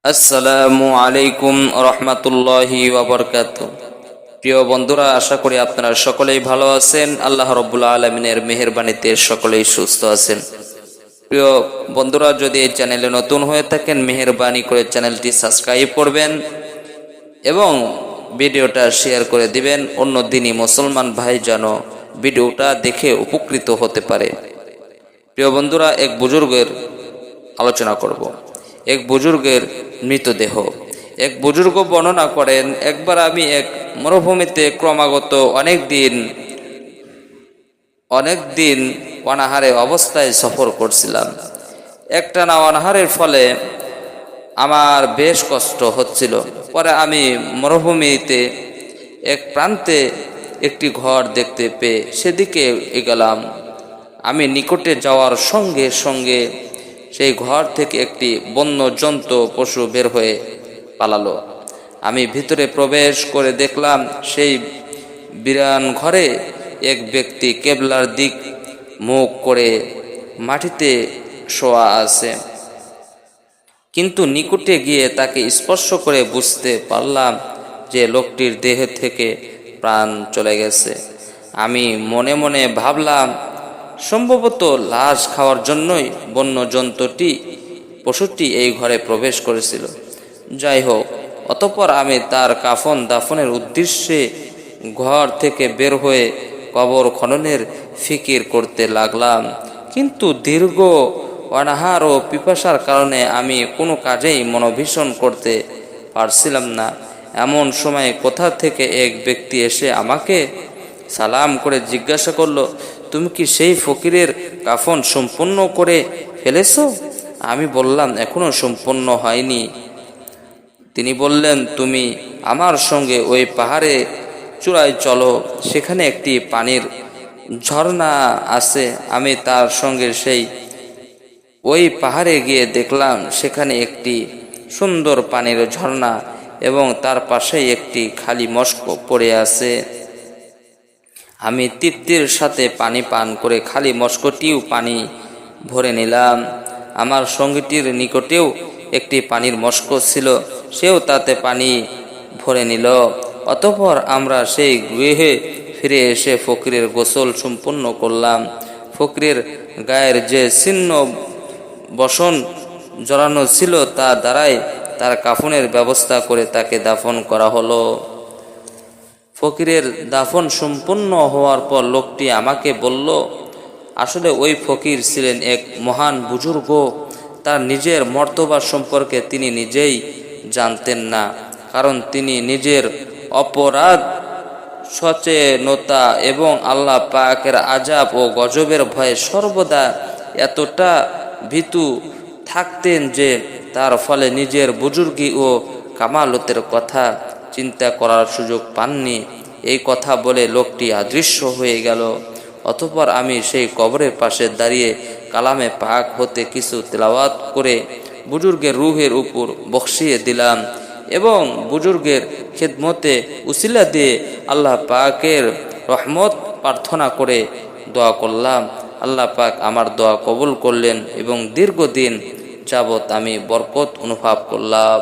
আসসালামু আলাইকুম রহমতুল্লাহি ওয়াবারাকাতুহু। প্রিয় বন্ধুরা, আশা করি আপনারা সকলেই ভালো আছেন। আল্লাহ রাব্বুল আলামিনের মেহেরবানিতে সকলেই সুস্থ আছেন। প্রিয় বন্ধুরা, যদি এই চ্যানেলে নতুন হয়ে থাকেন, মেহেরবানি করে চ্যানেলটি সাবস্ক্রাইব করবেন এবং ভিডিওটা শেয়ার করে দিবেন। অন্য দিনই মুসলমান ভাই যেন ভিডিওটা দেখে উপকৃত হতে পারে। প্রিয় বন্ধুরা, এক বুজুর্গের আলোচনা করব। এক বুজুর্গের মৃতদেহ। এক বুজুর্গ বর্ণনা করেন, একবার আমি এক মরুভূমিতে ক্রমাগত অনেক দিন অনাহারে অবস্থায় সফর করছিলাম। একটানা অনাহারের ফলে আমার বেশ কষ্ট হচ্ছিল। পরে আমি মরুভূমিতে এক প্রান্তে একটি ঘর দেখতে পেয়ে সেদিকে এগোলাম। আমি নিকটে যাওয়ার সঙ্গে সঙ্গে সেই ঘর থেকে একটি বন্য জন্তু পশু বের হয়ে পালালো। আমি ভিতরে প্রবেশ করে দেখলাম সেই বিরান ঘরে এক ব্যক্তি কেবলার দিক মুখ করে মাটিতে শোয়া আছে। কিন্তু নিকটে গিয়ে তাকে স্পর্শ করে বুঝতে পারলাম যে লোকটির দেহ থেকে প্রাণ চলে গেছে। আমি মনে মনে ভাবলাম, সম্ভবত লাশ খাওয়ার জন্যই বন্য পশুটি এই ঘরে প্রবেশ করেছিল। যাই হোক, অতঃপর আমি তার কাফন দাফনের উদ্দেশ্যে ঘর থেকে বের হয়ে কবর খননের ফিকির করতে লাগলাম। কিন্তু দীর্ঘ অনাহার ও পিপাসার কারণে আমি কোনো কাজেই মনোভিষণ করতে পারছিলাম না। এমন সময় কোথা থেকে এক ব্যক্তি এসে আমাকে সালাম করে জিজ্ঞাসা করলো, তুমি কি সেই ফকিরের কাফন সম্পূর্ণ করে ফেলেছ? আমি বললাম, এখনো সম্পূর্ণ হয়নি। তিনি বললেন, তুমি আমার সঙ্গে ওই পাহাড়ে চূড়ায় চলো, সেখানে একটি পানির ঝর্ণা আছে। আমি তার সঙ্গে ওই পাহাড়ে গিয়ে দেখলাম সেখানে একটি সুন্দর পানির ঝর্ণা এবং তার পাশেই একটি খালি মস্ক পড়ে আছে। আমি তৃপ্তির সাথে পানি পান করে খালি মস্কটিও পানি ভরে নিলাম। আমার সঙ্গীটির নিকটেও একটি পানির মস্ক ছিল, সেও তাতে পানি ভরে নিল। অতঃপর আমরা সেই গৃহে ফিরে এসে ফকিরের গোসল সম্পূর্ণ করলাম। ফকিরের গায়ের যে ছিন্ন বসন জড়ানো ছিল তা দ্বারাই তার কাফনের ব্যবস্থা করে তাকে দাফন করা হলো। ফকিরের দাফন সম্পূর্ণ হওয়ার পর লোকটি আমাকে বলল, আসলে ওই ফকির ছিলেন এক মহান বুজুর্গ। তার নিজের মর্তবা সম্পর্কে তিনি নিজেই জানতেন না, কারণ তিনি নিজের অপরাধ সচেতনতা এবং আল্লাহ পাকের আযাব ও গজবের ভয়ে সর্বদা এতটা ভীতু থাকতেন যে তার ফলে নিজের বুজুর্গি ও কামালতের কথা চিন্তা করার সুযোগ পাননি। এই কথা বলে লোকটি অদৃশ্য হয়ে গেল। অতঃপর আমি সেই কবরের পাশে দাঁড়িয়ে কালামে পাক হতে কিছু তেলাওয়াত করে বুজুর্গের রূহের উপর বখশিয়ে দিলাম এবং বুজুর্গের খেদমতে উসিলা দিয়ে আল্লাহ পাকের রহমত প্রার্থনা করে দোয়া করলাম। আল্লাহ পাক আমার দোয়া কবুল করলেন এবং দীর্ঘদিন যাবৎ আমি বরকত অনুভব করলাম।